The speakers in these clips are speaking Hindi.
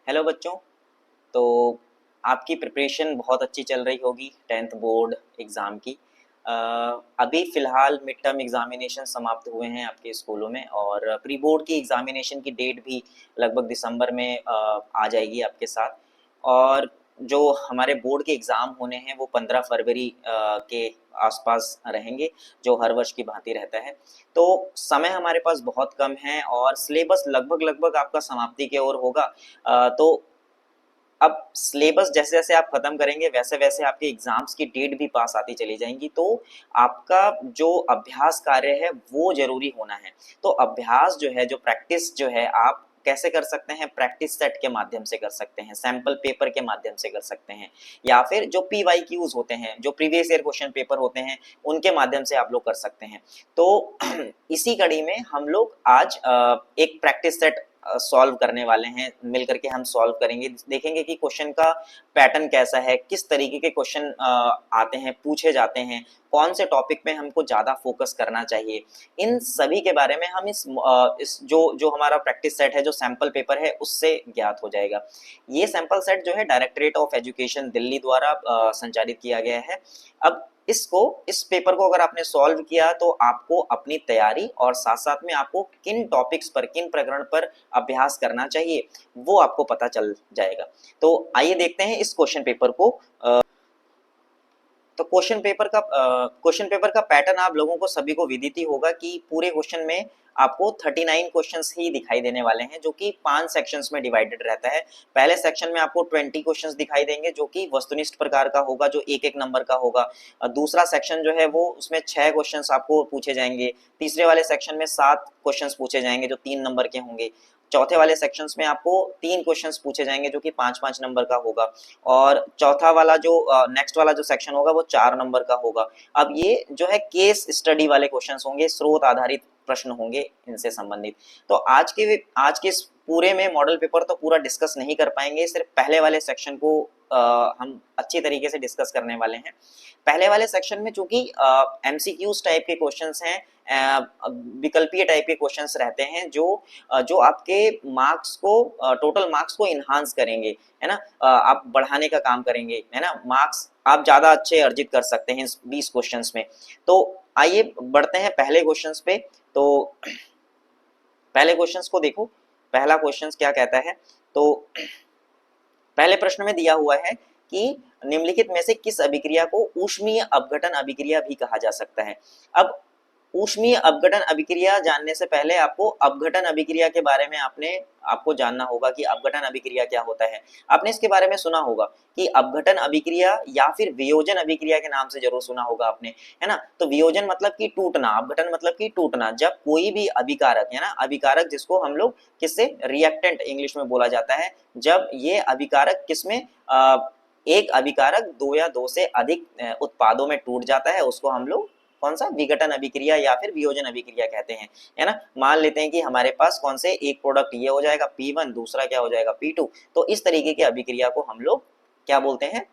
हेलो बच्चों। तो आपकी प्रिपरेशन बहुत अच्छी चल रही होगी 10th बोर्ड एग्ज़ाम की। अ, अभी फ़िलहाल मिड टर्म एग्ज़ामिनेशन समाप्त हुए हैं आपके स्कूलों में और प्री बोर्ड की एग्ज़ामिनेशन की डेट भी लगभग दिसंबर में आ जाएगी आपके साथ। और जो हमारे बोर्ड के एग्ज़ाम होने हैं वो 15 फरवरी के आसपास रहेंगे, जो हर वर्ष की भांति रहता है। तो समय हमारे पास बहुत कम है और सिलेबस लगभग आपका समाप्ति की ओर होगा। तो अब सिलेबस जैसे-जैसे आप खत्म करेंगे वैसे-वैसे आपके एग्ज़ाम्स की डेट भी पास आती चली जाएँगी, तो आपका जो अभ्यास कार्य है वो ज़रूरी होना है। तो अभ्यास जो है, जो प्रैक्टिस जो है आप कैसे कर सकते हैं? प्रैक्टिस सेट के माध्यम से कर सकते हैं, सैंपल पेपर के माध्यम से कर सकते हैं या फिर जो पीवाईक्यूज़ होते हैं, जो प्रीवियस ईयर क्वेश्चन पेपर होते हैं, उनके माध्यम से आप लोग कर सकते हैं। तो इसी कड़ी में हम लोग आज एक प्रैक्टिस सेट सॉल्व करने वाले हैं, मिल करके हम सॉल्व करेंगे, देखेंगे कि क्वेश्चन का पैटर्न कैसा है, किस तरीके के क्वेश्चन आते हैं, पूछे जाते हैं, कौन से टॉपिक पे हमको ज़्यादा फोकस करना चाहिए। इन सभी के बारे में हम इस जो जो हमारा प्रैक्टिस सेट है, जो सैंपल पेपर है, उससे ज्ञात हो जाएगा। ये सैंपल सेट जो है डायरेक्टरेट ऑफ एजुकेशन दिल्ली द्वारा संचालित किया गया है। अब इस पेपर को अगर आपने सॉल्व किया तो आपको अपनी तैयारी और साथ-साथ में आपको किन टॉपिक्स पर, किन प्रकरण पर अभ्यास करना चाहिए, वो आपको पता चल जाएगा। तो आइए देखते हैं इस क्वेश्चन पेपर को। तो क्वेश्चन पेपर का पैटर्न आप लोगों को सभी को विदित ही होगा कि पूरे क्वेश्चन में आपको 39 क्वेश्चंस ही दिखाई देने वाले हैं, जो कि 5 सेक्शंस में डिवाइडेड रहता है। पहले सेक्शन में आपको 20 क्वेश्चंस दिखाई देंगे, जो कि वस्तुनिष्ठ प्रकार का होगा, जो एक-एक नंबर का होगा। दूसरा सेक्शन जो है वो उसमें 6 क्वेश्चंस आपको पूछे जाएंगे। तीसरे वाले सेक्शन में 7 क्वेश्चंस पूछे जाएंगे, जो 3 नंबर के होंगे। चौथे वाले सेक्शंस में आपको 3 क्वेश्चंस पूछे जाएंगे, जो कि 5-5 नंबर का होगा। और चौथा वाला जो नेक्स्ट वाला जो सेक्शन होगा वो 4 नंबर का होगा। अब ये जो है केस स्टडी वाले क्वेश्चंस होंगे, स्रोत आधारित प्रश्न होंगे इनसे संबंधित। तो आज के इस पूरे में मॉडल पेपर तो पूरा डिस्कस नहीं कर पाएंगे, सिर्फ पहले वाले सेक्शन को हम अच्छी तरीके से डिस्कस करने वाले हैं। पहले वाले सेक्शन में चूंकि एमसीक्यूज टाइप के क्वेश्चंस हैं, विकल्पीय टाइप के क्वेश्चंस रहते हैं, जो आपके मार्क्स को, टोटल मार्क्स को इन्हांस करेंगे, है ना। आप बढ़ाने का काम करेंगे, है ना। मार्क्स आप ज़्यादा अच्छे अर्जित कर सकते हैं इस 20 क्वेश्चंस में। तो आइए बढ़ते हैं पहले क्वेश्चंस पे। तो पहले क्वेश्चंस को देखो, पहला क्वेश्चंस क्या कहता है। तो पहले प्रश्न में दिया हुआ है कि निम्नलिखित में से किस अभिक्रिया को ऊष्मीय अपघटन अभिक्रिया भी कहा जा सकता है। अब ऊष्मीय अपघटन अभिक्रिया जानने से पहले आपको अपघटन अभिक्रिया के बारे में आपको जानना होगा कि अपघटन अभिक्रिया क्या होता है। आपने इसके बारे में सुना होगा कि अपघटन अभिक्रिया या फिर वियोजन अभिक्रिया के नाम से जरूर सुना होगा आपने, है ना। तो वियोजन मतलब कि टूटना, अपघटन मतलब कि टूटना। जब कोई भी अभिकारक, है ना, अभिकारक जिसको हम लोग किससे, रिएक्टेंट इंग्लिश में बोला जाता है, जब ये अभिकारक किसमें एक अभिकारक दो या दो से अधिक उत्पादों में टूट जाता है, उसको हम लोग कौन सा, विघटन अभिक्रिया या फिर वियोजन अभिक्रिया कहते हैं, है ना। मान लेते हैं कि हमारे पास कौन से एक प्रोडक्ट ये हो जाएगा P1, दूसरा क्या हो जाएगा P2। तो इस तरीके की अभिक्रिया को हम लोग क्या बोलते हैं,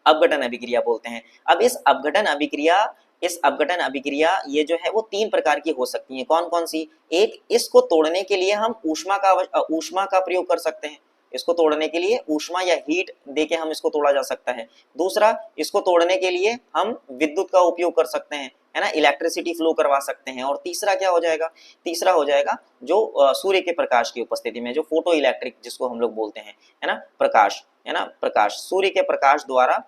अपघटन अभिक्रिया बोलते हैं। अब इस अपघटन अभिक्रिया ये जो है वो 3 प्रकार की हो सकती है। कौन कौन सी, एक, इसको तोड़ने के लिए हम ऊष्मा का प्रयोग कर सकते हैं। इसको तोड़ने के लिए ऊष्मा या हीट देके हम इसको तोड़ा जा सकता है। दूसरा, इसको तोड़ने के लिए हम विद्युत का उपयोग कर सकते हैं, है ना, इलेक्ट्रिसिटी फ्लो करवा सकते हैं। और तीसरा क्या हो जाएगा, तीसरा हो जाएगा जो सूर्य के प्रकाश की उपस्थिति में, जो फोटो इलेक्ट्रिक जिसको हम लोग बोलते हैं, है ना, प्रकाश, है ना, प्रकाश, सूर्य के प्रकाश द्वारा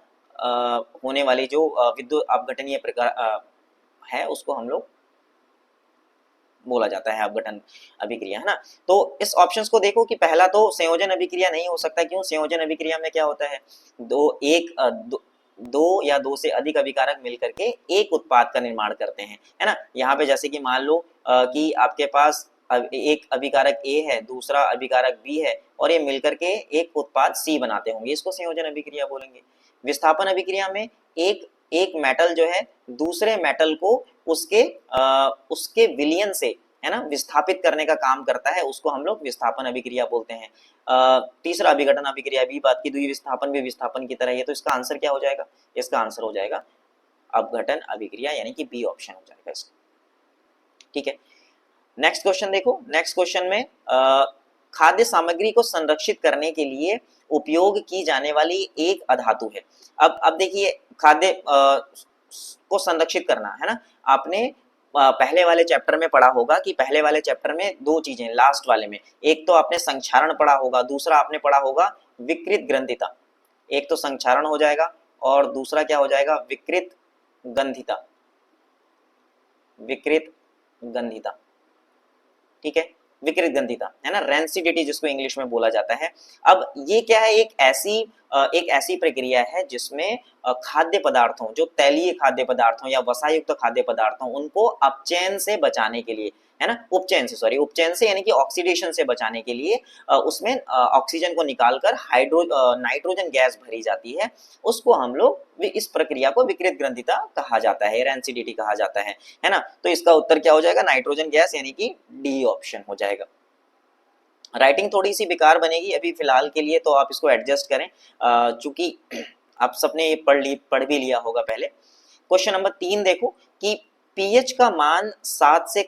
होने वाली जो विद्युत अपघटनीय प्रकार है, उसको हम लोग बोला जाता है अपघटन अभिक्रिया, है ना। तो इस ऑप्शंस को देखो कि पहला तो संयोजन अभिक्रिया नहीं हो सकता। क्यों, संयोजन अभिक्रिया में क्या होता है, दो या दो से अधिक अभिकारक मिलकर के एक उत्पाद का निर्माण करते हैं, है ना। यहाँ पे जैसे कि मान लो कि आपके पास एक अभिकारक A है, दूसरा अभिकारक B है, और ये मिलकर के एक उत्पाद C बनाते होंगे, इसको संयोजन अभिक्रिया बोलेंगे। विस्थापन अभिक्रिया में एक एक मेटल जो है दूसरे मेटल को उसके विलयन से, है ना, विस्थापित करने का काम करता है, उसको हम लोग विस्थापन अभिक्रिया बोलते हैं। तीसरा अभिघटन अभिक्रिया भी बात की, द्विविस्थापन भी विस्थापन की तरह है। तो इसका आंसर क्या हो जाएगा, इसका आंसर हो जाएगा अपघटन अभिक्रिया, यानी कि बी ऑप्शन हो जाएगा इसका। ठीक है, नेक्स्ट क्वेश्चन देखो। नेक्स्ट क्वेश्चन में खाद्य सामग्री को संरक्षित करने के लिए उपयोग की जाने वाली एक अधातु है। अब देखिए, खाद्य को संरक्षित करना है ना, आपने पहले वाले चैप्टर में पढ़ा होगा कि पहले वाले चैप्टर में दो चीजें, लास्ट वाले में एक तो आपने संक्षारण पढ़ा होगा, दूसरा आपने पढ़ा होगा विकृत ग्रंथिता। एक तो संक्षारण हो जाएगा और दूसरा क्या हो जाएगा, विकृत गंधिता, विकृत गंधिता, ठीक है, विकृत गंधिता है ना, रेंसिडिटी जिसको इंग्लिश में बोला जाता है। अब ये क्या है, एक ऐसी प्रक्रिया है जिसमें खाद्य पदार्थों, जो तैलीय खाद्य पदार्थों या वसायुक्त खाद्य पदार्थों, उनको अपचयन से बचाने के लिए, है ना, उपचयन से, सॉरी, उपचयन से यानी कि ऑक्सीडेशन से बचाने के लिए उसमें ऑक्सीजन को निकालकर नाइट्रोजन गैस भरी जाती है। उसको हम लोग, इस प्रक्रिया को विकृत ग्रंथिता कहा जाता है, रेंसिडिटी कहा जाता है ना। तो इसका उत्तर क्या हो जाएगा, नाइट्रोजन गैस, यानी कि डी ऑप्शन हो जाएगा। राइटिंग थोड़ी सी बेकार बनेगी अभी फिलहाल के लिए, तो आप इसको एडजस्ट करें, चूंकि आप सबने पढ़ भी लिया होगा पहले। क्वेश्चन नंबर 3 देखो कि पीएच का मान 7 से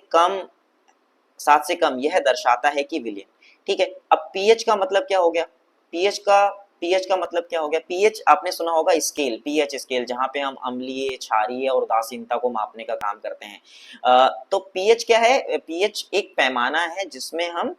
कम यह दर्शाता है कि विलयन, ठीक है। अब पीएच का मतलब क्या हो गया, पीएच का मतलब क्या हो गया, पीएच आपने सुना होगा स्केल, पीएच स्केल, जहां पे हम अम्लीय, क्षारीय और उदासीनता को मापने का काम करते हैं। तो पीएच क्या है, पीएच एक पैमाना है जिसमें हम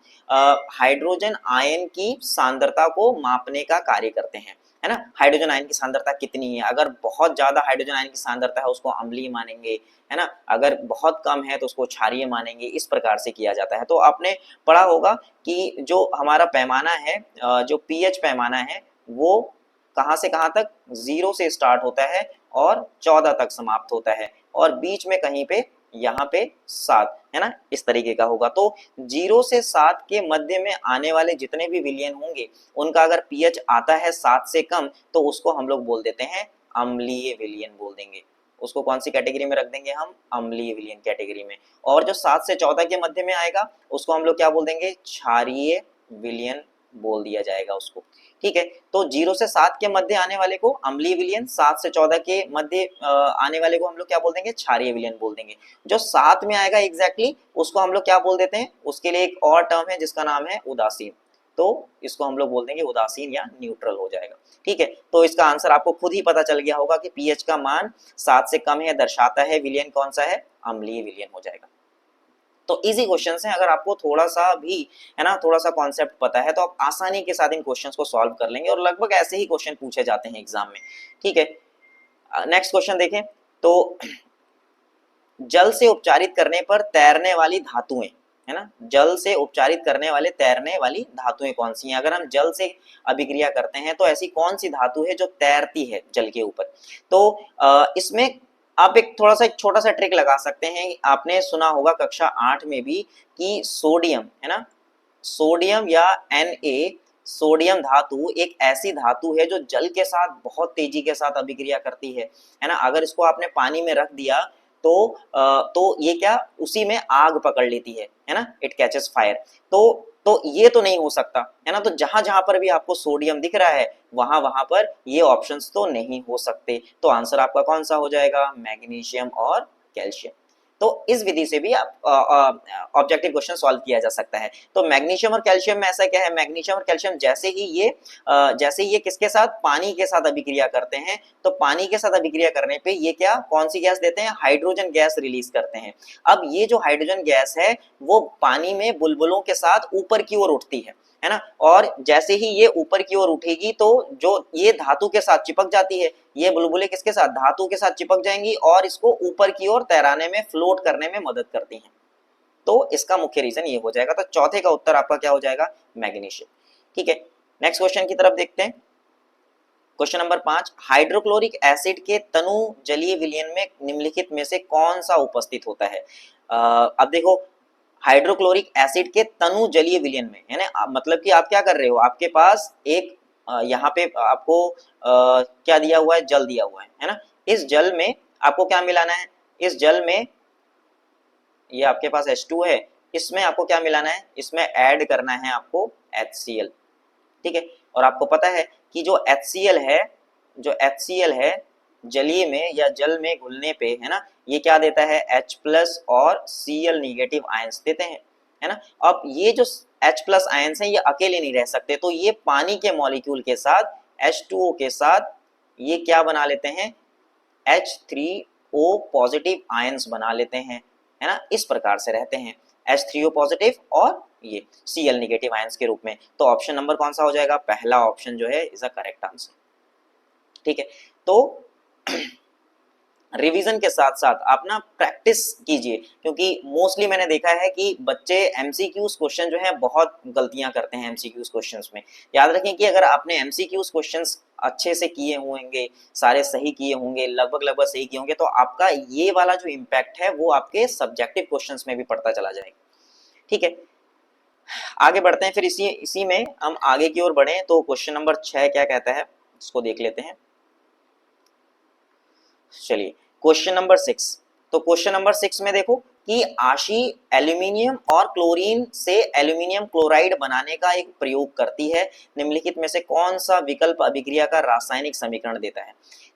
हाइड्रोजन आयन की सांद्रता को मापने का कार्य करते हैं, है ना। हाइड्रोजन आयन की सांद्रता कितनी है, अगर बहुत ज्यादा हाइड्रोजन आयन की सांद्रता है उसको अम्लीय मानेंगे, है ना, अगर बहुत कम है तो उसको क्षारीय मानेंगे, इस प्रकार से किया जाता है। तो आपने पढ़ा होगा कि जो हमारा पैमाना है, जो पीएच पैमाना है, वो कहां से कहां तक, 0 से स्टार्ट होता है और 14 तक समाप्त होता है, और बीच में कहीं पे यहाँ पे 7, है ना, इस तरीके का होगा। तो 0 से 7 के मध्य में आने वाले जितने भी विलयन होंगे, उनका अगर पीएच आता है 7 से कम, तो उसको हम लोग बोल देते हैं अम्लीय विलयन बोल देंगे। उसको कौन सी कैटेगरी में रख देंगे हम, अम्लीय विलयन कैटेगरी में। और जो 7 से 14 के मध्य में आएगा उसको हम लोग क्या बोल देंगे, क्षारीय विलयन बोल दिया जाएगा उसको, ठीक है। तो 0 से 7 के मध्य आने वाले को अम्लीय विलयन, 7 से 14 के मध्य आने वाले को हम लोग क्या बोल देंगे, क्षारीय विलयन बोल देंगे। जो 7 में आएगा एग्जैक्टली उसको हम लोग क्या बोल देते हैं, उसके लिए एक और टर्म है जिसका नाम है उदासीन, तो इसको हम लोग बोल देंगे उदासीन या न्यूट्रल हो जाएगा, ठीक है। तो इसका आंसर आपको खुद ही पता चल गया होगा कि पीएच का मान 7 से कम है, दर्शाता है विलयन कौन सा है, अम्लीय विलयन हो जाएगा। तो इजी क्वेश्चंस हैं, अगर आपको थोड़ा सा भी, है ना, थोड़ा सा कॉन्सेप्ट पता है तो आप आसानी के साथ इन क्वेश्चंस को सॉल्व कर लेंगे, और लगभग ऐसे ही क्वेश्चन पूछे जाते हैं एग्जाम में, ठीक है। नेक्स्ट क्वेश्चन देखें तो जल से उपचारित करने पर तैरने वाली धातुएं, है ना, जल से उपचारित करने वाले तैरने वाली धातुएं कौन सी हैं। अगर हम जल से अभिक्रिया करते हैं तो ऐसी कौन सी धातु है जो तैरती है जल के ऊपर। तो इसमें आप एक थोड़ा सा, एक छोटा सा ट्रिक लगा सकते हैं। आपने सुना होगा कक्षा 8 में भी कि सोडियम, है ना, सोडियम या Na, सोडियम धातु एक ऐसी धातु है जो जल के साथ बहुत तेजी के साथ अभिक्रिया करती है ना। अगर इसको आपने पानी में रख दिया तो ये क्या, उसी में आग पकड़ लेती है ना, इट कैचेस फायर। तो ये तो नहीं हो सकता, है ना। तो जहां जहां पर भी आपको सोडियम दिख रहा है वहां वहां पर ये ऑप्शंस तो नहीं हो सकते। तो आंसर आपका कौन सा हो जाएगा, मैग्नीशियम और कैल्शियम। तो इस विधि से भी आप ऑब्जेक्टिव क्वेश्चन सॉल्व किया जा सकता है। तो मैग्नीशियम और कैल्शियम में ऐसा क्या है, मैग्नीशियम और कैल्शियम जैसे ही ये किसके साथ, पानी के साथ अभिक्रिया करते हैं, तो पानी के साथ अभिक्रिया करने पे ये क्या, कौन सी गैस देते हैं, हाइड्रोजन गैस रिलीज करते हैं। अब ये जो हाइड्रोजन गैस है वो पानी में बुलबुलों के साथ ऊपर की ओर उठती है ना, और जैसे ही ये ऊपर की ओर उठेगी तो जो ये धातु के साथ चिपक जाती है, ये बुलबुले किसके साथ, धातु के साथ चिपक जाएंगी और इसको ऊपर की ओर तैराने में, फ्लोट करने में मदद करती हैं। तो इसका मुख्य रीजन ये हो जाएगा। तो चौथे का उत्तर आपका क्या हो जाएगा, मैग्नीशियम, ठीक है। नेक्स्ट क्वेश्चन की तरफ देखते हैं। क्वेश्चन नंबर 5, हाइड्रोक्लोरिक एसिड के तनु जलीय विलयन में निम्नलिखित में से कौन सा उपस्थित होता है। अब देखो, हाइड्रोक्लोरिक एसिड के तनु जलीय विलयन में, है ना, मतलब कि आप क्या कर रहे हो, आपके पास एक यहाँ पे आपको क्या दिया हुआ है, जल दिया हुआ है ना। इस जल में आपको क्या मिलाना है, इस जल में ये आपके पास H2 है, इसमें आपको क्या मिलाना है, इसमें ऐड करना है आपको HCl, ठीक है। और आपको पता है कि जो HCl है जलीय में या जल में घुलने पे, है ना, ये क्या देता है, H+ और Cl नेगेटिव आयंस देते हैं, है ना। अब ये जो H प्लस आयंस हैं, ये अकेले नहीं रह सकते, तो ये पानी के मॉलिक्यूल के साथ H2O के साथ ये क्या बना लेते हैं, H3O पॉजिटिव आयंस बना लेते हैं, है ना, इस प्रकार से रहते हैं H3O पॉजिटिव और ये Cl नेगेटिव आयंस के रूप में। तो ऑप्शन नंबर कौन सा हो जाएगा, पहला ऑप्शन जो है इज अ करेक्ट आंसर। ठीक है, तो रिवीजन के साथ साथ आप ना प्रैक्टिस कीजिए, क्योंकि मोस्टली मैंने देखा है कि बच्चे एमसीक्यूज क्वेश्चन जो है बहुत गलतियां करते हैं एमसीक्यूज क्वेश्चंस में। याद रखें कि अगर आपने एमसीक्यूज क्वेश्चंस अच्छे से किए होंगे, सारे सही किए होंगे, लगभग लगभग सही किए होंगे, तो आपका ये वाला जो इम्पैक्ट है वो आपके सब्जेक्टिव क्वेश्चंस में भी पड़ता चला जाएगा। ठीक है, आगे बढ़ते हैं, फिर इसी में हम आगे की ओर बढ़े। तो क्वेश्चन नंबर 6 क्या कहता है, इसको देख लेते हैं। चलिए क्वेश्चन नंबर 6। तो क्वेश्चन नंबर 6 में देखो कि आशी एल्यूमिनियम और क्लोरीन से एल्यूमिनियम क्लोराइड बनाने का एक प्रयोग करती है, निम्नलिखित में से कौन सा विकल्प अभिक्रिया का रासायनिक समीकरण देता है।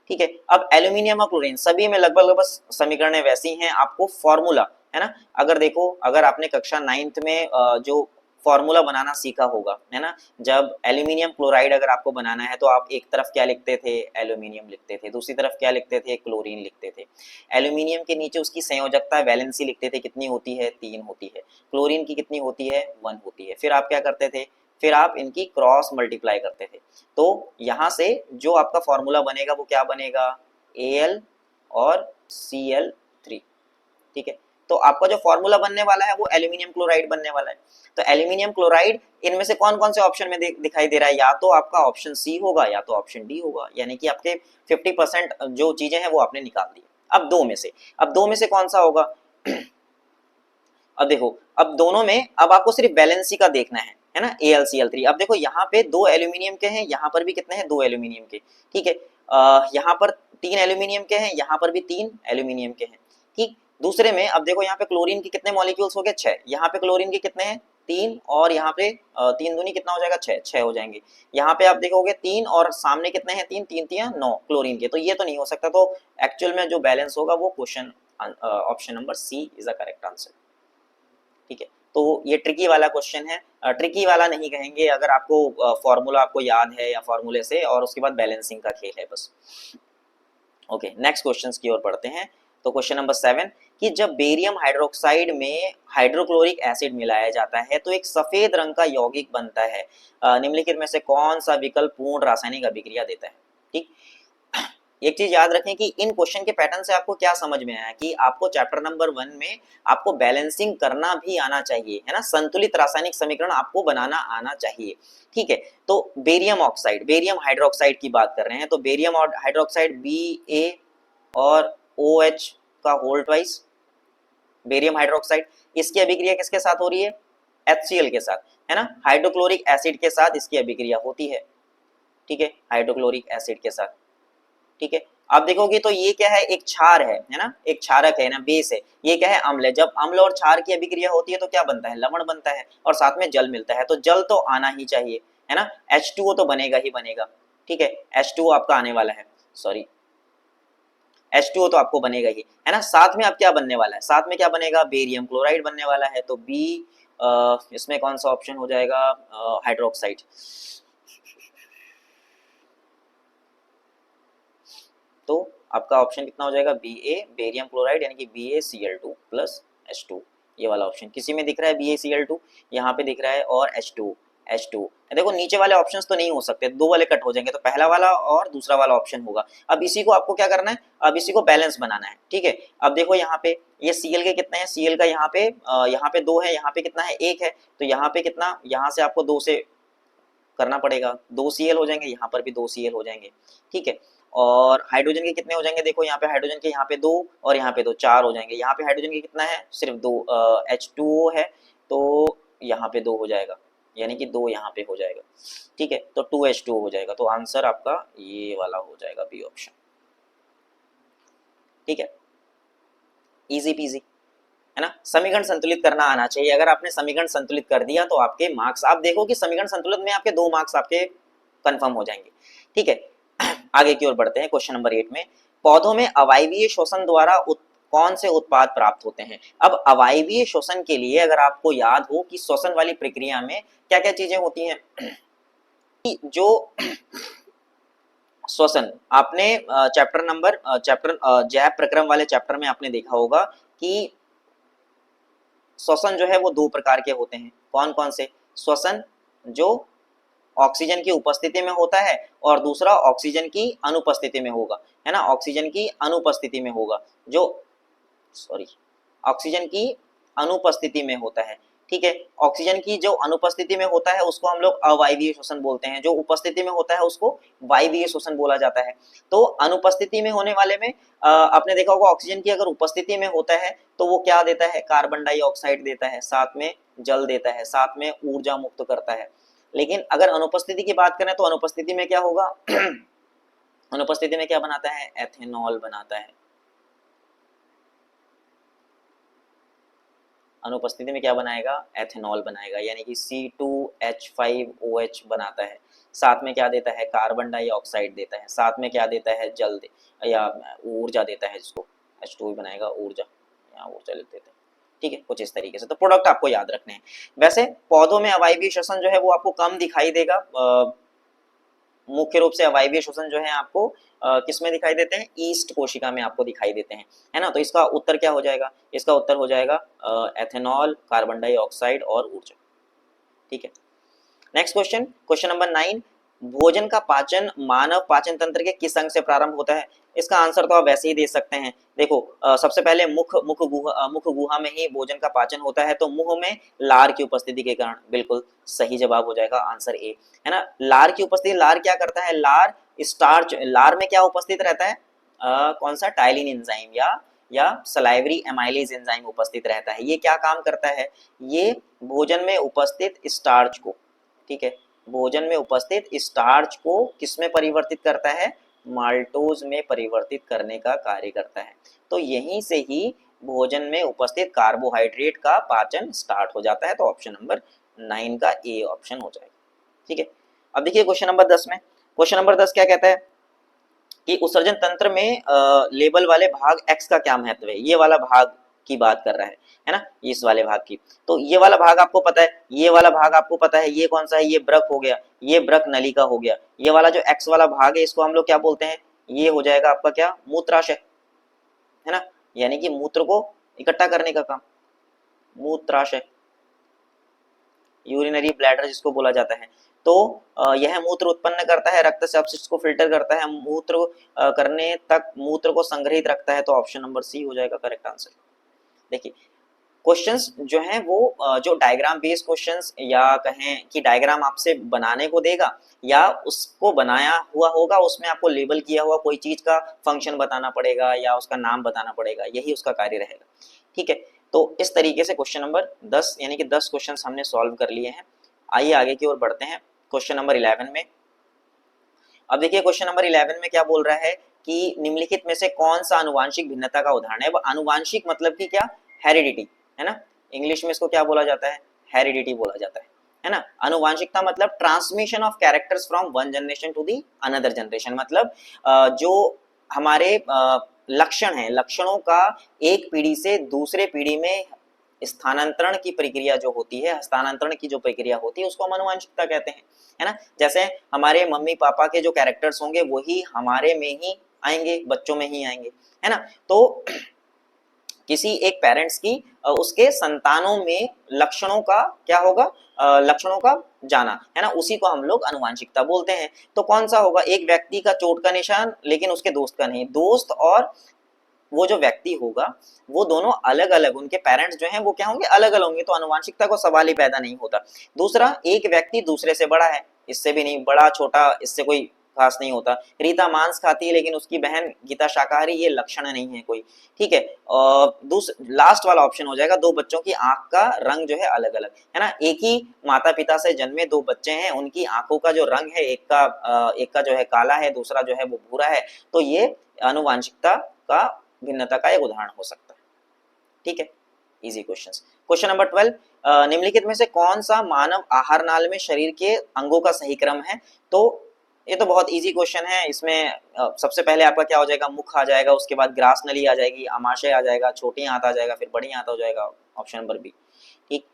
ठीक है, अब एल्यूमिनियम और क्लोरीन सभी में लगभग लगभग समीकरण वैसी हैं, आपको फॉर्मूला, है ना, अगर देखो, अगर आपने कक्षा 9th में जो फॉर्मूला बनाना सीखा होगा, है ना, जब एल्यूमिनियम क्लोराइड अगर आपको बनाना है तो आप एक तरफ क्या लिखते थे, एल्यूमिनियम लिखते थे, दूसरी तरफ क्या लिखते थे, क्लोरीन लिखते थे। एल्यूमिनियम के नीचे उसकी संयोजकता वैलेंसी लिखते थे, कितनी होती है, 3 होती है। क्लोरीन की कितनी होती है, 1 होती है। फिर आप क्या करते थे, फिर आप इनकी क्रॉस मल्टीप्लाई करते थे। तो यहां से जो आपका फॉर्मूला बनेगा वो क्या बनेगा, Al और Cl3। ठीक है, तो आपका जो फॉर्मूला बनने वाला है वो एल्यूमिनियम क्लोराइड बनने वाला है। तो एल्यूमिनियम क्लोराइड इनमें से कौन कौन से ऑप्शन में दिखाई दे रहा है, या तो आपका ऑप्शन सी होगा या तो ऑप्शन डी होगा, यानी कि आपके 50% जो चीजें हैं वो आपने निकाल दी। अब दो में से कौन सा होगा अब देखो, अब दोनों में अब आपको सिर्फ बैलेंसी का देखना है ना, AlCl3। अब देखो यहाँ पे 2 एल्यूमिनियम के हैं, यहाँ पर भी कितने हैं, 2 एल्यूमिनियम के। ठीक है, यहाँ पर 3 एल्यूमिनियम के हैं, यहाँ पर भी 3 एल्यूमिनियम के हैं। ठीक, दूसरे में अब देखो यहाँ पे क्लोरीन के कितने मॉलिक्यूल्स हो गए, 6। यहाँ पे क्लोरीन के कितने हैं, 3, और यहाँ पे 3 दूनी कितना हो जाएगा, 6 हो जाएंगे। यहाँ पे आप देखोगे 3 और सामने कितने हैं, 3 3 3 9 क्लोरीन के, तो ये तो नहीं हो सकता। तो एक्चुअल में जो बैलेंस होगा वो question option number C is the correct answer. ठीक है, तो ये ट्रिकी वाला क्वेश्चन है, ट्रिकी वाला नहीं कहेंगे, अगर आपको फॉर्मूला आपको याद है या फॉर्मूले से, और उसके बाद बैलेंसिंग का खेल है बस। ओके, नेक्स्ट क्वेश्चंस की ओर बढ़ते हैं। तो क्वेश्चन नंबर 7 कि जब बेरियम हाइड्रोक्साइड में हाइड्रोक्लोरिक एसिड मिलाया जाता है तो एक सफेद रंग का यौगिक बनता है, निम्नलिखित में से कौन सा विकल्प पूर्ण रासायनिक अभिक्रिया देता है। ठीक, एक चीज याद रखें कि इन क्वेश्चन के पैटर्न से आपको क्या समझ में आया कि आपको चैप्टर नंबर 1 में आपको बैलेंसिंग करना भी आना चाहिए, है ना, संतुलित रासायनिक समीकरण आपको बनाना आना चाहिए। ठीक है, तो बेरियम ऑक्साइड, बेरियम हाइड्रोक्साइड की बात कर रहे हैं, तो बेरियम हाइड्रोक्साइड Ba और OH का होल ट्वाइस, बेरियम हाइड्रोक्साइड, इसकी अभिक्रिया किसके साथ हो रही है, HCl के साथ, है ना, हाइड्रोक्लोरिक एसिड के साथ इसकी अभिक्रिया होती है। ठीक है, हाइड्रोक्लोरिक एसिड के साथ। ठीक है, आप देखोगे तो ये क्या है, एक क्षार है ना, एक क्षारक है ना, बेस है। ये क्या है, अम्ल है। जब अम्ल और क्षार की अभिक्रिया होती है तो क्या बनता है, लवण बनता है, और साथ में जल मिलता है, तो जल तो आना ही चाहिए, है ना, H2O तो बनेगा ही बनेगा। ठीक है, H2O आपका आने वाला है, सॉरी, H2O तो आपको बनेगा ही, है ना। साथ में आप क्या बनने वाला है, साथ में क्या बनेगा, बेरियम क्लोराइड बनने वाला है। तो बी, इसमें कौन सा ऑप्शन हो जाएगा, हाइड्रोक्साइड। तो आपका ऑप्शन कितना हो जाएगा, Ba बेरियम क्लोराइड, यानी कि BaCl2 प्लस H2, ये वाला ऑप्शन। किसी में दिख रहा है BaCl2, यहाँ पे दिख रहा है, और H2। देखो नीचे वाले ऑप्शंस तो नहीं हो सकते, 2 वाले कट हो जाएंगे, तो पहला वाला और दूसरा वाला ऑप्शन होगा। अब इसी को आपको क्या करना है, अब इसी को बैलेंस बनाना है। ठीक है, अब देखो यहाँ पे ये Cl के कितने हैं, Cl का यहाँ पे 2 है, यहाँ पे कितना है, 1 है, तो यहाँ पे कितना, यहाँ से आपको 2 से करना पड़ेगा, 2 Cl हो जाएंगे, यहाँ पर भी 2 Cl हो जाएंगे। ठीक है, और हाइड्रोजन के कितने हो जाएंगे, देखो यहाँ पे हाइड्रोजन के यहाँ पे 2 और यहाँ पे 2, 4 हो जाएंगे। यहाँ पे हाइड्रोजन के कितना है, सिर्फ 2, H2O है, तो यहाँ पे 2 हो जाएगा, यानी कि 2 यहाँ पे हो जाएगा। ठीक है, तो 2H2O हो जाएगा, तो आंसर आपका ये वाला हो जाएगा, बी ऑप्शन। ठीक है, इजी पीजी, है ना। समीकरण संतुलित करना आना चाहिए, अगर आपने समीकरण संतुलित कर दिया तो आपके मार्क्स, आप देखो कि समीकरण संतुलित में आपके 2 मार्क्स आपके कंफर्म हो जाएंगे। ठीक है, आगे की ओर बढ़ते हैं। क्वेश्चन नंबर 8 में पौधों में अवायवीय श्वसन द्वारा कौन से उत्पाद प्राप्त होते हैं। अब अवायवीय श्वसन के लिए अगर आपको याद हो कि श्वसन वाली प्रक्रिया में क्या क्या चीजें होती हैं, जो श्वसन आपने चैप्टर जैव प्रक्रम वाले चैप्टर में आपने देखा होगा कि श्वसन जो है वो दो प्रकार के होते हैं। कौन कौन से? श्वसन जो ऑक्सीजन की उपस्थिति में होता है और दूसरा ऑक्सीजन की अनुपस्थिति में होगा, है ना, ऑक्सीजन की अनुपस्थिति में होगा, जो ऑक्सीजन की अनुपस्थिति में होता है। ठीक है, ऑक्सीजन की जो अनुपस्थिति में होता है उसको हम लोग अवायवीय श्वसन बोलते हैं, जो उपस्थिति में होता है उसको वायवीय श्वसन बोला जाता है। तो अनुपस्थिति में होने वाले में आपने देखा होगा ऑक्सीजन की अगर उपस्थिति में होता है तो वो क्या देता है, कार्बन डाइऑक्साइड देता है, साथ में जल देता है, साथ में ऊर्जा मुक्त करता है। लेकिन अगर अनुपस्थिति की बात करें तो अनुपस्थिति में क्या होगा अनुपस्थिति में क्या बनाता है, एथेनॉल बनाता है। अनुपस्थिति में क्या बनाएगा, एथेनॉल बनाएगा, यानी कि C2H5OH बनाता है। साथ में क्या देता है, कार्बन डाइऑक्साइड देता है, साथ में क्या देता है, जल या ऊर्जा देता है, जिसको H2 बनाएगा, ऊर्जा, यहाँ ऊर्जा लिख देते हैं। ठीक है, कुछ इस तरीके से। तो प्रोडक्ट आपको याद रखने हैं। वैसे पौधों में अवायवीय श्वसन जो है वो आपको कम दिखाई देगा। मुख्य रूप से अवायवीय श्वसन जो है आपको किसमें दिखाई देते हैं, ईस्ट कोशिका में आपको दिखाई देते हैं, है ना। तो इसका उत्तर क्या हो जाएगा, इसका उत्तर हो जाएगा एथेनॉल, कार्बन डाइऑक्साइड और ऊर्जा। ठीक है, नेक्स्ट क्वेश्चन, क्वेश्चन नंबर 9, भोजन का पाचन मानव पाचन तंत्र के किस अंग से प्रारंभ होता है। इसका आंसर तो आप वैसे ही दे सकते हैं। देखो सबसे पहले मुख गुहा में ही भोजन का पाचन होता है, तो मुंह में लार की उपस्थिति के कारण, बिल्कुल सही जवाब हो जाएगा आंसर ए, है ना। लार की उपस्थिति, लार क्या करता है, लार स्टार्च, लार में क्या उपस्थित रहता है, कौन सा, टाइलिन एंजाइम या सलाइवरी एमाइलेज एंजाइम उपस्थित रहता है। ये क्या काम करता है, ये भोजन में उपस्थित स्टार्च को, ठीक है, भोजन में उपस्थित स्टार्च को किसमें परिवर्तित करता है, माल्टोज में परिवर्तित करने का कार्य करता है। तो यहीं से ही भोजन में उपस्थित कार्बोहाइड्रेट का पाचन स्टार्ट हो जाता है। तो ऑप्शन नंबर 9 का ए ऑप्शन हो जाएगा। ठीक है, अब देखिए क्वेश्चन नंबर 10 में, क्वेश्चन नंबर 10 क्या कहता है कि उत्सर्जन तंत्र में लेबल वाले भाग एक्स का क्या महत्व है। ये वाला भाग की बात कर रहा है ना, इस वाले भाग की। तो ये वाला भाग आपको पता है, ये वाला भाग आपको पता है, ये कौन सा है, ये ब्रक हो गया, ये ब्रक नलिका हो गया। ये वाला जो एक्स वाला भाग है इसको हम लोग क्या बोलते हैं, ये हो जाएगा आपका क्या, मूत्राशय, है ना, यानी कि मूत्र को इकट्ठा करने का काम, मूत्राशय, यूरिनरी ब्लैडर जिसको बोला जाता है। तो यह मूत्र उत्पन्न करता है, रक्त से अपशिष्ट को फिल्टर करता है, मूत्र करने तक मूत्र को संग्रहित रखता है। तो ऑप्शन नंबर सी हो जाएगा करेक्ट आंसर। देखिए क्वेश्चंस जो हैं वो जो डायग्राम बेस्ड क्वेश्चंस, या कहें कि डायग्राम आपसे बनाने को देगा या उसको बनाया हुआ होगा, उसमें आपको लेबल किया हुआ कोई चीज का फंक्शन बताना पड़ेगा या उसका नाम बताना पड़ेगा, यही उसका कार्य रहेगा। ठीक है, तो इस तरीके से क्वेश्चन नंबर 10 यानी कि 10 क्वेश्चन हमने सॉल्व कर लिए हैं। आइए आगे की ओर बढ़ते हैं क्वेश्चन नंबर 11 में। अब देखिए क्वेश्चन नंबर 11 में क्या बोल रहा है कि निम्नलिखित में से कौन सा आनुवांशिक भिन्नता का उदाहरण है। आनुवांशिक मतलब कि क्या, हेरिडिटी, है ना, इंग्लिश में इसको क्या बोला जाता है, हेरिडिटी बोला जाता है ना। आनुवांशिकता मतलब transmission of characters from one generation to the another generation, मतलब जो हमारे लक्षण है, लक्षणों का एक पीढ़ी से दूसरे पीढ़ी में स्थानांतरण की प्रक्रिया जो होती है, हस्तांतरण की जो प्रक्रिया होती है, उसको हम आनुवांशिकता कहते हैं, है ना। जैसे हमारे मम्मी पापा के जो कैरेक्टर्स होंगे वही हमारे में ही आएंगे, बच्चों में ही आएंगे, है ना। तो किसी एक पेरेंट्स की उसके संतानों में लक्षणों का क्या होगा, लक्षणों का जाना, है ना, उसी को हम लोग आनुवांशिकता बोलते हैं। तो कौन सा होगा, एक व्यक्ति का चोट का निशान लेकिन उसके दोस्त का नहीं, दोस्त और वो जो व्यक्ति होगा वो दोनों अलग अलग, उनके पेरेंट्स जो हैं वो क्या होंगे, अलग अलग होंगे, तो आनुवांशिकता को सवाल ही पैदा नहीं होता। दूसरा, एक व्यक्ति दूसरे से बड़ा है, इससे भी नहीं, बड़ा छोटा इससे कोई खास नहीं होता। रीता मांस खाती है लेकिन उसकी बहन गीता शाकाहारी, ये लक्षण नहीं है कोई। ठीक है, और लास्ट वाला ऑप्शन हो जाएगा, दो बच्चों की आंख का रंग जो है अलग अलग, है ना। एक ही माता पिता से जन्मे दो बच्चे हैं, उनकी आंखों का जो रंग है, एक का जो है काला है, दूसरा जो है वो भूरा है, तो ये आनुवांशिकता का भिन्नता का एक उदाहरण हो सकता है। ठीक है, इजी क्वेश्चंस। क्वेश्चन नंबर 12, निम्नलिखित में से कौन सा मानव आहार नाल में शरीर के अंगों का सही क्रम है। तो ये तो बहुत इजी क्वेश्चन है। इसमें सबसे पहले आपका क्या हो जाएगा, मुख आ जाएगा, उसके बाद ग्रास नली आ जाएगी, आमाशय आ जाएगा, छोटी आंत आ जाएगा, फिर बड़ी आंत हो जाएगा, ऑप्शन नंबर बी। ठीक।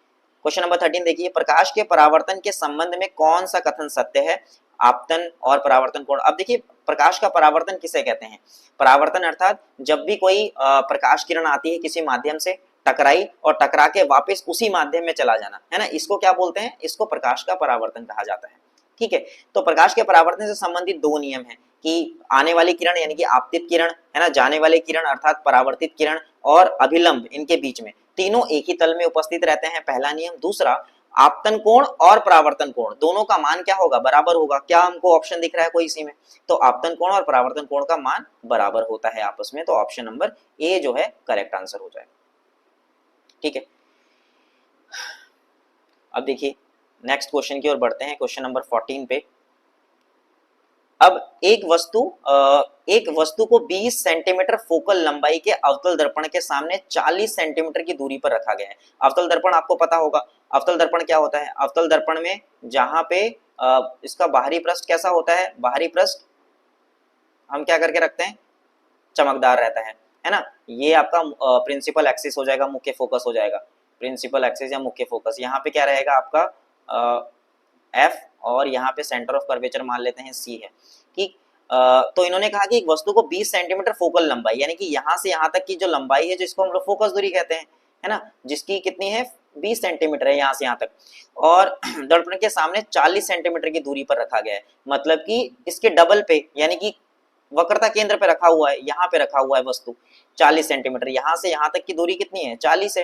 क्वेश्चन नंबर 13 देखिए, प्रकाश के परावर्तन के संबंध में कौन सा कथन सत्य है? आपतन और परावर्तन कोण। अब देखिए, प्रकाश का परावर्तन किसे कहते हैं? परावर्तन अर्थात जब भी कोई प्रकाश किरण आती है किसी माध्यम से, टकराई और टकरा के वापस उसी माध्यम में चला जाना, है ना, इसको क्या बोलते हैं? इसको प्रकाश का परावर्तन कहा जाता है। ठीक है। तो प्रकाश के परावर्तन से संबंधित दो नियम हैं कि आने वाली किरण यानी कि आपतित किरण, है ना, जाने वाले किरण अर्थात परावर्तित किरण, और अभिलंब, इनके बीच में तीनों एक ही तल में उपस्थित रहते हैं, पहला नियम। दूसरा, आपतन कोण और परावर्तन कोण दोनों का मान क्या होगा? बराबर होगा। क्या हमको ऑप्शन दिख रहा है कोई इसी में? तो आपतन कोण और परावर्तन कोण का मान बराबर होता है आपस में, तो ऑप्शन नंबर ए जो है करेक्ट आंसर हो जाएगा। ठीक है। अब देखिए नेक्स्ट क्वेश्चन की ओर बढ़ते हैं, क्वेश्चन नंबर 14 पे। अब एक वस्तु को 20 सेंटीमीटर फोकल लंबाई के अवतल दर्पण के सामने 40 सेंटीमीटर की दूरी पर रखा गया है। अवतल दर्पण आपको पता होगा। अवतल दर्पण क्या होता है? अवतल दर्पण में जहां पे इसका बाहरी पृष्ठ कैसा होता है? बाहरी पृष्ठ हम क्या करके रखते हैं? चमकदार रहता है ना। ये आपका प्रिंसिपल एक्सिस हो जाएगा, मुख्य फोकस हो जाएगा। प्रिंसिपल एक्सिस या मुख्य फोकस, यहाँ पे क्या रहेगा आपका एफ, और यहाँ पे सेंटर ऑफ कर्वेचर मान लेते हैं सी है। ठीक। तो इन्होंने कहा कि एक वस्तु को 20 सेंटीमीटर फोकल लंबाई, यानी कि यहाँ से यहाँ तक की जो लंबाई है जिसको हम लोग फोकस दूरी कहते हैं, है ना, जिसकी कितनी है? 20 सेंटीमीटर है यहाँ से यहाँ तक, और दर्पण के सामने 40 सेंटीमीटर की दूरी पर रखा गया है। मतलब कि इसके डबल पे, यानी कि वक्रता केंद्र पे रखा हुआ है, यहाँ पे रखा हुआ है वस्तु 40 सेंटीमीटर, यहाँ से यहाँ तक की दूरी कितनी है? 40 है।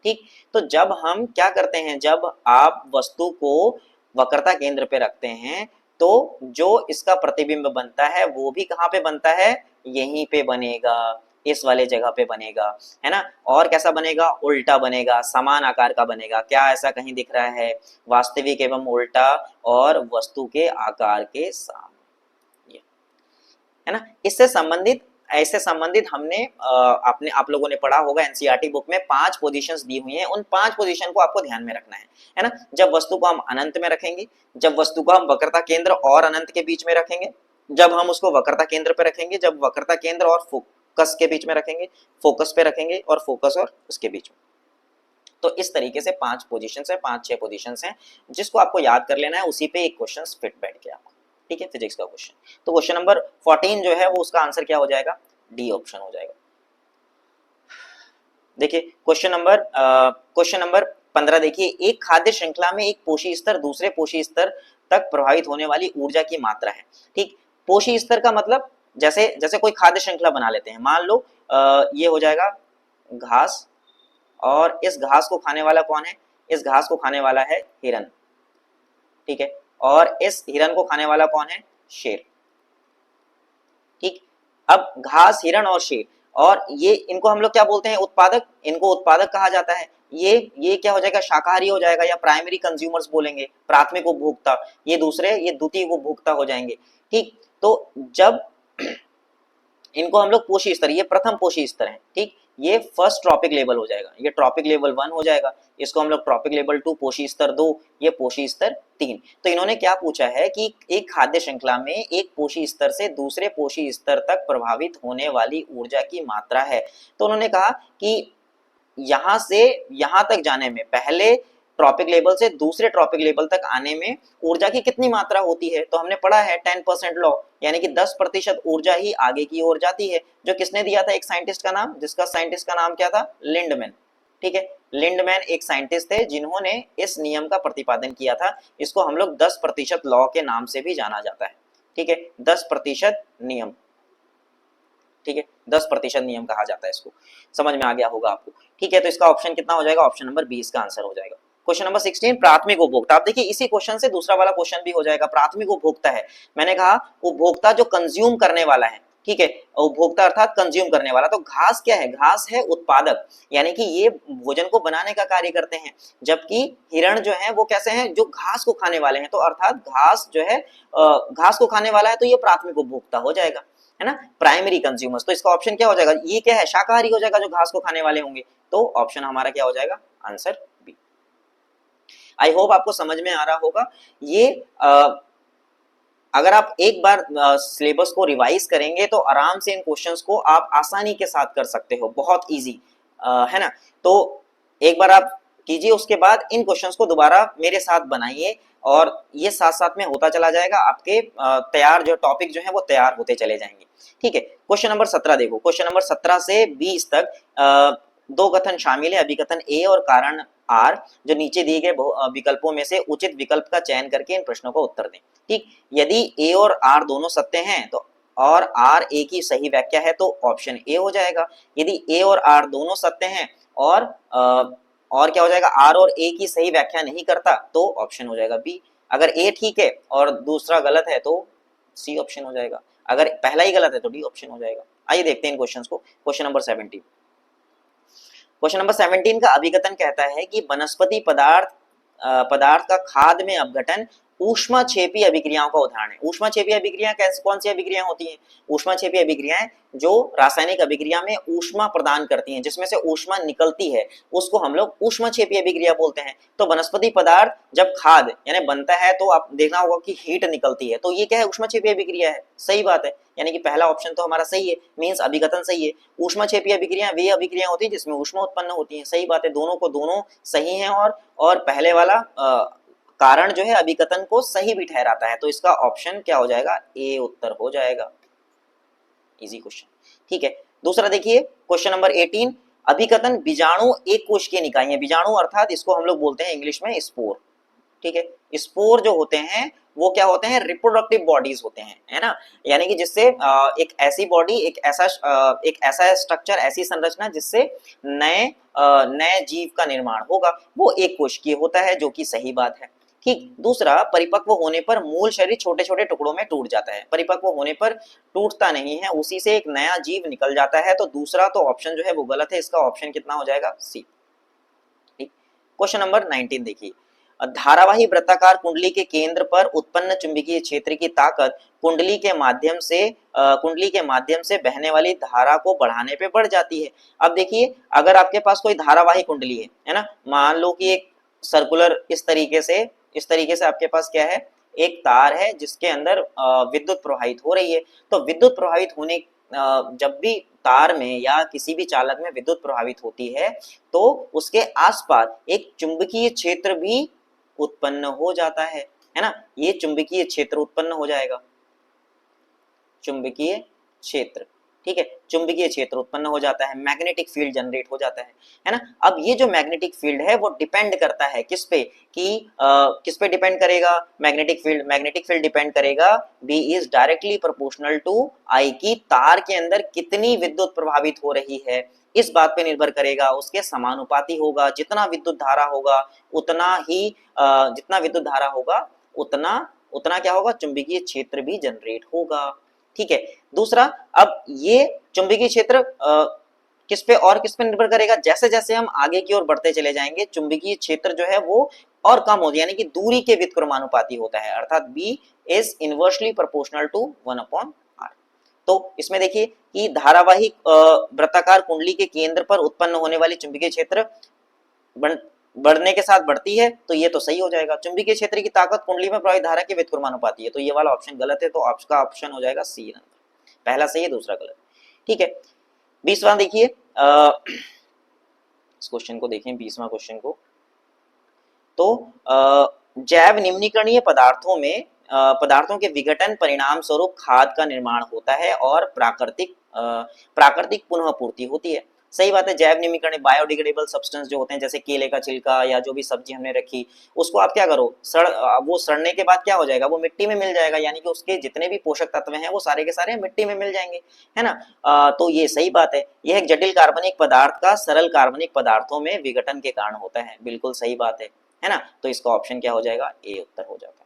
ठीक। तो जब हम क्या करते हैं, जब आप वस्तु को वक्रता केंद्र पे रखते हैं तो जो इसका प्रतिबिंब बनता है वो भी कहाँ पे बनता है? यहीं पे बनेगा, इस वाले जगह पे बनेगा, है ना। और कैसा बनेगा? उल्टा बनेगा, समान आकार का बनेगा। क्या ऐसा कहीं दिख रहा है? वास्तविक एवं उल्टा और वस्तु के आकार के सामने, है ना। इससे संबंधित, ऐसे संबंधित हमने आपने आप लोगों ने पढ़ा होगा एनसीईआरटी बुक में 5 पोजीशंस दी हुई हैं। उन 5 पोजीशन को आपको ध्यान में रखना है ना। जब वस्तु को हम अनंत में रखेंगे, जब वस्तु को हम वक्रता केंद्र और अनंत के बीच में रखेंगे, जब हम उसको वक्रता केंद्र पे रखेंगे, जब वक्रता केंद्र और फोकस के बीच में रखेंगे, फोकस पे रखेंगे, और फोकस और उसके बीच में। तो इस तरीके से 5 पोजीशंस है, 5-6 पोजीशंस हैं, जिसको आपको याद कर लेना है, उसी पे एक क्वेश्चन फिट बैठ गया। ठीक है, फिजिक्स का क्वेश्चन। तो क्वेश्चन नंबर 14 जो है वो उसका आंसर क्या हो जाएगा? डी ऑप्शन हो जाएगा। देखिए क्वेश्चन नंबर 15 देखिए, एक खाद्य श्रृंखला में एक पोषी स्तर दूसरे पोषी स्तर तक प्रभावित होने वाली ऊर्जा की मात्रा है। ठीक। पोषी स्तर का मतलब जैसे जैसे कोई खाद्य श्रृंखला बना लेते हैं, मान लो ये हो जाएगा घास, और इस घास को खाने वाला कौन है? इस घास को खाने वाला है हिरन। ठीक है। और इस हिरन को खाने वाला कौन है? शेर। ठीक। अब घास, हिरन और शेर, और ये इनको हम लोग क्या बोलते हैं? उत्पादक। इनको उत्पादक कहा जाता है। ये क्या हो जाएगा? शाकाहारी हो जाएगा, या प्राइमरी कंज्यूमर्स बोलेंगे, प्राथमिक उपभोक्ता। ये द्वितीय उपभोक्ता हो जाएंगे। ठीक। तो जब इनको हम लोग पोषी स्तर, ये प्रथम पोषी स्तर है। ठीक। ये फर्स्ट ट्रॉपिक लेवल हो जाएगा, ये ट्रॉपिक लेवल 1 हो जाएगा, इसको हम लोग ट्रॉपिक लेवल 2, पोषी स्तर 2, ये पोषी स्तर 3। तो इन्होंने क्या पूछा है कि एक खाद्य श्रृंखला में एक पोषी स्तर से दूसरे पोषी स्तर तक प्रभावित होने वाली ऊर्जा की मात्रा है। तो उन्होंने कहा कि यहां से यहां तक जाने में, पहले ट्रॉपिक लेवल से दूसरे ट्रॉपिक लेवल तक आने में ऊर्जा की कितनी मात्रा होती है? तो हमने पढ़ा है 10% लॉ, यानी कि 10% ऊर्जा ही आगे की ओर जाती है। जो किसने दिया था? एक साइंटिस्ट का नाम, जिसका साइंटिस्ट का नाम क्या था? लिंडमैन। ठीक है। लिंडमैन एक साइंटिस्ट थे जिन्होंने इस नियम का प्रतिपादन किया था। इसको हम लोग 10% लॉ के नाम से भी जाना जाता है। ठीक है, 10% नियम। ठीक है, 10% नियम कहा जाता है इसको। समझ में आ गया होगा आपको। ठीक है, तो इसका ऑप्शन कितना हो जाएगा? ऑप्शन नंबर 20 का आंसर हो जाएगा। क्वेश्चन नंबर 16, प्राथमिक उपभोक्ता। आप देखिए इसी क्वेश्चन से दूसरा वाला क्वेश्चन भी हो जाएगा। प्राथमिक उपभोक्ता है, मैंने कहा उपभोक्ता जो कंज्यूम करने वाला है। ठीक है, उपभोक्ता अर्थात कंज्यूम करने वाला। तो घास क्या है? घास है उत्पादक, यानी कि ये भोजन को बनाने का कार्य करते हैं। जबकि हिरण जो है वो कैसे हैं? जो घास को खाने वाले हैं। तो अर्थात घास जो है घास को खाने वाला है, तो ये प्राथमिक उपभोक्ता हो जाएगा, है ना, प्राइमरी कंज्यूमर्स। तो इसका ऑप्शन क्या हो जाएगा? ये क्या है? शाकाहारी हो जाएगा, जो घास को खाने वाले होंगे। तो ऑप्शन हमारा क्या हो जाएगा? Answer B. आई होप आपको समझ में आ रहा होगा। ये अगर आप एक बार सिलेबस को रिवाइज करेंगे तो आराम से इन क्वेश्चंस को आप आसानी के साथ कर सकते हो, बहुत इजी है ना। तो एक बार आप कीजिए, उसके बाद इन क्वेश्चंस को दोबारा मेरे साथ बनाइए और ये साथ साथ में होता चला जाएगा, आपके तैयार जो टॉपिक जो है वो तैयार होते चले जाएंगे। ठीक है, क्वेश्चन नंबर 17 देखो। क्वेश्चन नंबर 17 से 20 तक दो कथन शामिल है, अभिकथन ए और कारण आर, जो नीचे दिए गए विकल्पों में से उचित विकल्प का चयन करके इन प्रश्नों का उत्तर दें। ठीक, यदि ए और आर दोनों सत्य हैं तो और आर ए की सही व्याख्या है तो ऑप्शन ए हो जाएगा। यदि ए और आर दोनों सत्य हैं और क्या हो जाएगा, आर और ए की सही व्याख्या नहीं करता तो ऑप्शन हो जाएगा बी। अगर ए ठीक है और दूसरा गलत है तो सी ऑप्शन हो जाएगा, अगर पहला ही गलत है तो डी ऑप्शन हो जाएगा। आइए देखते हैं इन क्वेश्चंस को। क्वेश्चन नंबर 17, क्वेश्चन नंबर 17 का अभिकथन कहता है कि वनस्पति पदार्थ का खाद में अपघटन ऊष्माक्षेपी अभिक्रियाओं का उदाहरण है। ऊष्माक्षेपी अभिक्रिया कौन सी अभिक्रिया होती हैं? ऊष्माक्षेपी अभिक्रियाएं जो रासायनिक अभिक्रिया में ऊष्मा प्रदान करती हैं, जिसमें से ऊष्मा निकलती है, उसको हम लोग ऊष्माक्षेपी अभिक्रिया बोलते हैं। तो वनस्पति पदार्थ जब खाद यानी बनता है तो आप देखना होगा कि हीट निकलती है, तो ये क्या है, ऊष्माक्षेपी अभिक्रिया है। सही बात है, यानी कि पहला ऑप्शन तो हमारा सही है, मींस अभिकथन सही है। ऊष्माक्षेपी अभिक्रिया वे अभिक्रिया होती है जिसमें ऊष्मा उत्पन्न होती है। सही बात है, दोनों को दोनों सही है और पहले वाला कारण जो है अभिकथन को सही भी ठहराता है, तो इसका ऑप्शन क्या हो जाएगा, ए उत्तर हो जाएगा। Easy question. ठीक है, दूसरा देखिए क्वेश्चन नंबर 18, अभिकथन बीजाणु एक कोशिकीय निकाय है। बीजाणु अर्थात इसको हम लोग बोलते हैं इंग्लिश में स्पोर। ठीक है, स्पोर जो होते हैं वो क्या होते हैं, रिप्रोडक्टिव बॉडीज होते हैं, है ना। यानी कि जिससे एक ऐसी बॉडी, एक ऐसा स्ट्रक्चर, ऐसी संरचना जिससे नए जीव का निर्माण होगा, वो एक कोशिकीय होता है, जो कि सही बात है। ठीक, दूसरा, परिपक्व होने पर मूल शरीर छोटे छोटे टुकड़ों में टूट जाता है। परिपक्व होने पर टूटता नहीं है, उसी से एक नया जीव निकल जाता है, तो दूसरा तो ऑप्शन जो है वो गलत है। इसका ऑप्शन कितना हो जाएगा, सी। ठीक, क्वेश्चन नंबर 19 देखिए, धारावाही वृत्ताकार कुंडली के केंद्र पर उत्पन्न चुंबकीय क्षेत्र की ताकत कुंडली के माध्यम से बहने वाली धारा को बढ़ाने पे बढ़ जाती है। अब देखिए, अगर आपके पास कोई धारावाही कुंडली है ना, मान लो कि एक सर्कुलर इस तरीके से आपके पास क्या है, एक तार है जिसके अंदर विद्युत प्रवाहित हो रही है। तो विद्युत प्रवाहित होने जब भी तार में या किसी भी चालक में विद्युत प्रभावित होती है तो उसके आसपास एक चुंबकीय क्षेत्र भी उत्पन्न हो जाता है ना। ये चुंबकीय क्षेत्र उत्पन्न हो जाएगा, चुंबकीय क्षेत्र। ठीक है, चुंबकीय क्षेत्र उत्पन्न हो जाता है, मैग्नेटिक फील्ड जनरेट हो जाता है ना। अब ये जो मैग्नेटिक फील्ड है वो डिपेंड करता है किस पे, कि किस पे डिपेंड करेगा, मैग्नेटिक फील्ड डिपेंड करेगा, B is directly proportional to I, की तार के अंदर कितनी विद्युत प्रभावित हो रही है, इस बात पे निर्भर करेगा। उसके समानुपाती होगा, जितना विद्युत धारा होगा उतना ही जितना विद्युत धारा होगा उतना क्या होगा, चुंबकीय क्षेत्र भी जनरेट होगा। ठीक है, दूसरा, अब ये चुंबकीय क्षेत्र किस पे निर्भर करेगा, जैसे जैसे हम आगे की ओर बढ़ते चले जाएंगे चुंबकीय क्षेत्र जो है वो और कम हो, यानी कि दूरी के व्युत्क्रमानुपाती होता है, अर्थात B is inversely proportional to 1/r। तो इसमें देखिए कि धारावाही वृत्ताकार कुंडली के केंद्र पर उत्पन्न होने वाली चुंबकीय क्षेत्र बढ़ने के साथ बढ़ती है, तो ये तो सही हो जाएगा। चुंबकीय क्षेत्र की ताकत कुंडली में प्रवाहित धारा के व्युत्क्रमानुपाती है, तो ये वाला ऑप्शन गलत है, तो आपका ऑप्शन हो जाएगा सी नंबर, पहला सही है दूसरा गलत। ठीक है, 20वां देखिए, इस क्वेश्चन को देखें, 20वां क्वेश्चन को। तो जैव निम्नीकरणीय पदार्थों के विघटन परिणाम स्वरूप खाद का निर्माण होता है और प्राकृतिक पुनः पूर्ति होती है। सही बात है, जैव निम्नीकरणीय बायोडिग्रेडेबल सब्सटेंस जो होते हैं, जैसे केले का छिलका या जो भी सब्जी हमने रखी, उसको आप क्या करो, वो सड़ने के बाद क्या हो जाएगा, वो मिट्टी में मिल जाएगा, यानी कि उसके जितने भी पोषक तत्व हैं वो सारे के सारे मिट्टी में मिल जाएंगे, है ना। तो ये सही बात है, यह एक जटिल कार्बनिक पदार्थ का सरल कार्बनिक पदार्थों में विघटन के कारण होता है, बिल्कुल सही बात है ना। तो इसका ऑप्शन क्या हो जाएगा, ए उत्तर हो जाता है।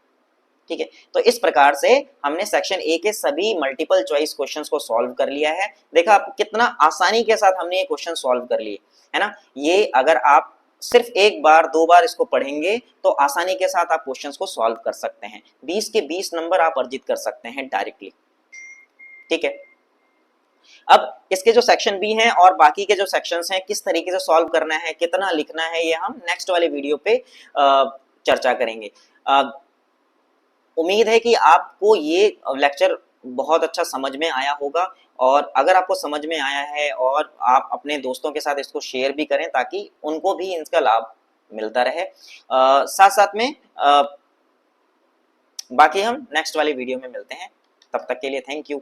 ठीक है, तो इस प्रकार से हमने सेक्शन ए के सभी मल्टीपल चॉइस क्वेश्चंस को सॉल्व कर लिया है। देखा आप कितना आसानी के साथ हमने ये क्वेश्चन सॉल्व कर लिए, है ना। ये अगर आप सिर्फ एक बार दो बार इसको पढ़ेंगे तो आसानी के साथ आप क्वेश्चंस को सॉल्व कर सकते हैं, 20 के 20 नंबर आप अर्जित कर सकते हैं डायरेक्टली। ठीक है, अब इसके जो सेक्शन बी हैं और बाकी के जो सेक्शंस हैं किस तरीके से सॉल्व करना है, कितना लिखना है, ये हम नेक्स्ट वाले वीडियो पे चर्चा करेंगे। उम्मीद है कि आपको ये लेक्चर बहुत अच्छा समझ में आया होगा, और अगर आपको समझ में आया है और आप अपने दोस्तों के साथ इसको शेयर भी करें ताकि उनको भी इसका लाभ मिलता रहे। साथ साथ में बाकी हम नेक्स्ट वाली वीडियो में मिलते हैं, तब तक के लिए थैंक यू।